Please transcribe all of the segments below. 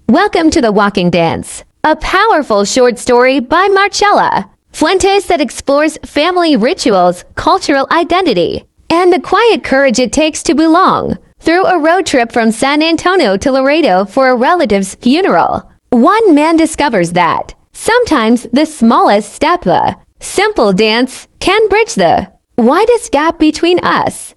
Welcome to The Walking Dance, a powerful short story by Marcela Fuentes that explores family rituals, cultural identity, and the quiet courage it takes to belong. Through a road trip from San Antonio to Laredo for a relative's funeral, one man discovers that sometimes the smallest step, a simple dance, can bridge the widest gap between us.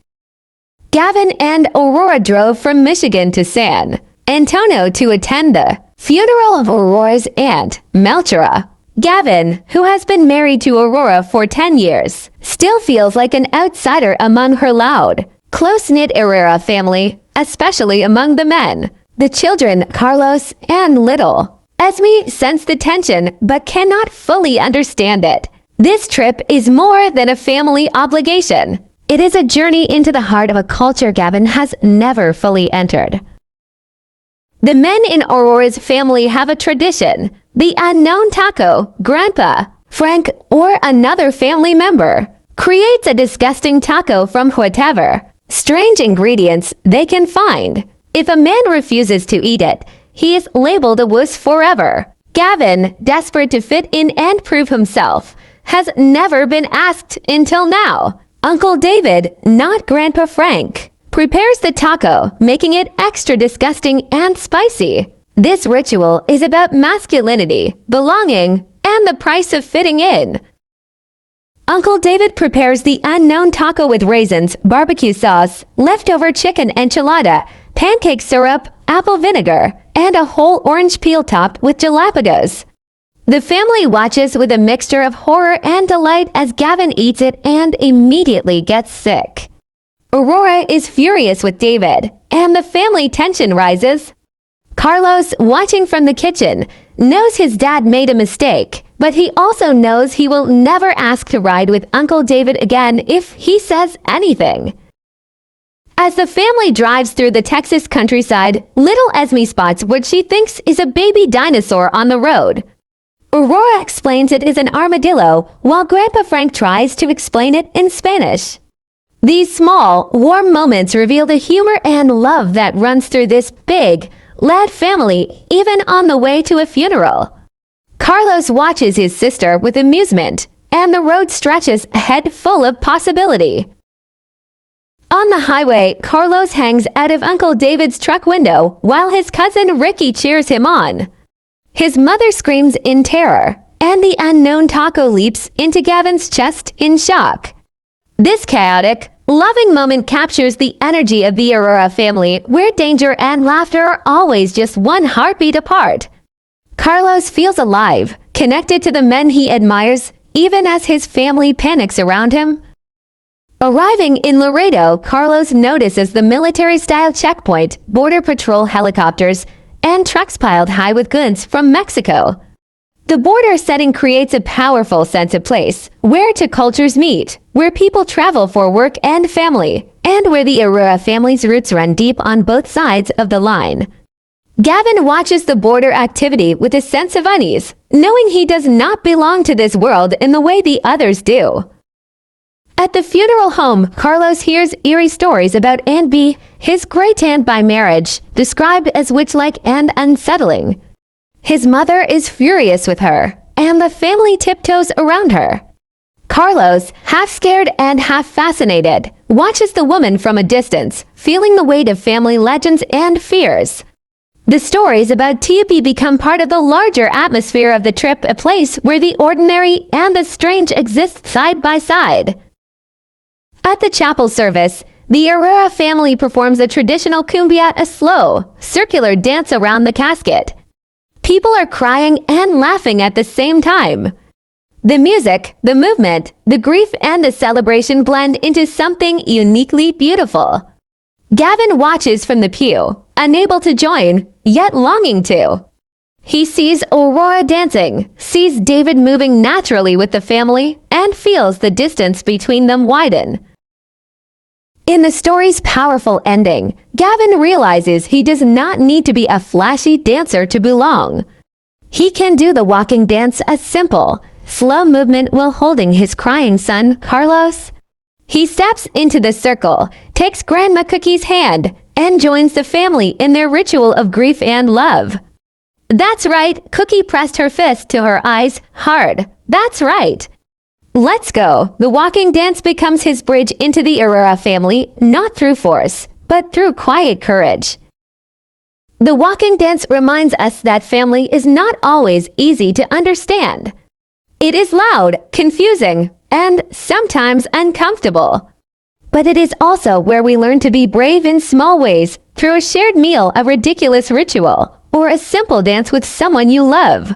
Gavin and Aurora drove from Michigan to San Antonio to attend the funeral of Aurora's aunt, Melchora. Gavin, who has been married to Aurora for 10 years, still feels like an outsider among her loud, close-knit Herrera family, especially among the men. The children, Carlos and Little. Esme sense the tension but cannot fully understand it. This trip is more than a family obligation. It is a journey into the heart of a culture Gavin has never fully entered. The men in Aurora's family have a tradition. The unknown taco, Grandpa, Frank, or another family member creates a disgusting taco from whatever strange ingredients they can find. If a man refuses to eat it, he is labeled a wuss forever. Gavin, desperate to fit in and prove himself, has never been asked until now. Uncle David, not Grandpa Frank, prepares the taco, making it extra disgusting and spicy. This ritual is about masculinity, belonging, and the price of fitting in. Uncle David prepares the unknown taco with raisins, barbecue sauce, leftover chicken enchilada, pancake syrup, apple vinegar, and a whole orange peel topped with jalapenos. The family watches with a mixture of horror and delight as Gavin eats it and immediately gets sick. Aurora is furious with David, and the family tension rises. Carlos, watching from the kitchen, knows his dad made a mistake, but he also knows he will never ask to ride with Uncle David again if he says anything. As the family drives through the Texas countryside, little Esme spots what she thinks is a baby dinosaur on the road. Aurora explains it is an armadillo, while Grandpa Frank tries to explain it in Spanish. These small, warm moments reveal the humor and love that runs through this big, loud family, even on the way to a funeral. Carlos watches his sister with amusement, and the road stretches ahead full of possibility. On the highway, Carlos hangs out of Uncle David's truck window while his cousin Ricky cheers him on. His mother screams in terror, and the unknown taco leaps into Gavin's chest in shock. This chaotic, loving moment captures the energy of the Aurora family, where danger and laughter are always just one heartbeat apart. Carlos feels alive, connected to the men he admires, even as his family panics around him. Arriving in Laredo, Carlos notices the military-style checkpoint, border patrol helicopters, and trucks piled high with goods from Mexico. The border setting creates a powerful sense of place, where two cultures meet, where people travel for work and family, and where the Aurora family's roots run deep on both sides of the line. Gavin watches the border activity with a sense of unease, knowing he does not belong to this world in the way the others do. At the funeral home, Carlos hears eerie stories about Aunt B, his great-aunt by marriage, described as witch-like and unsettling. His mother is furious with her, and the family tiptoes around her. Carlos, half scared and half fascinated, watches the woman from a distance, feeling the weight of family legends and fears. The stories about T.B. become part of the larger atmosphere of the trip, a place where the ordinary and the strange exist side by side. At the chapel service, the Aurora family performs a traditional cumbia, a slow, circular dance around the casket. People are crying and laughing at the same time. The music, the movement, the grief, and the celebration blend into something uniquely beautiful. Gavin watches from the pew, unable to join, yet longing to. He sees Aurora dancing, sees David moving naturally with the family, and feels the distance between them widen. In the story's powerful ending, Gavin realizes he does not need to be a flashy dancer to belong. He can do the walking dance as simple, slow movement while holding his crying son, Carlos. He steps into the circle, takes Grandma Cookie's hand, and joins the family in their ritual of grief and love. That's right. Cookie pressed her fist to her eyes hard. That's right. Let's go. The walking dance becomes his bridge into the Aurora family, not through force, but through quiet courage. The walking dance reminds us that family is not always easy to understand. It is loud, confusing, and sometimes uncomfortable. But it is also where we learn to be brave in small ways, through a shared meal, a ridiculous ritual, or a simple dance with someone you love.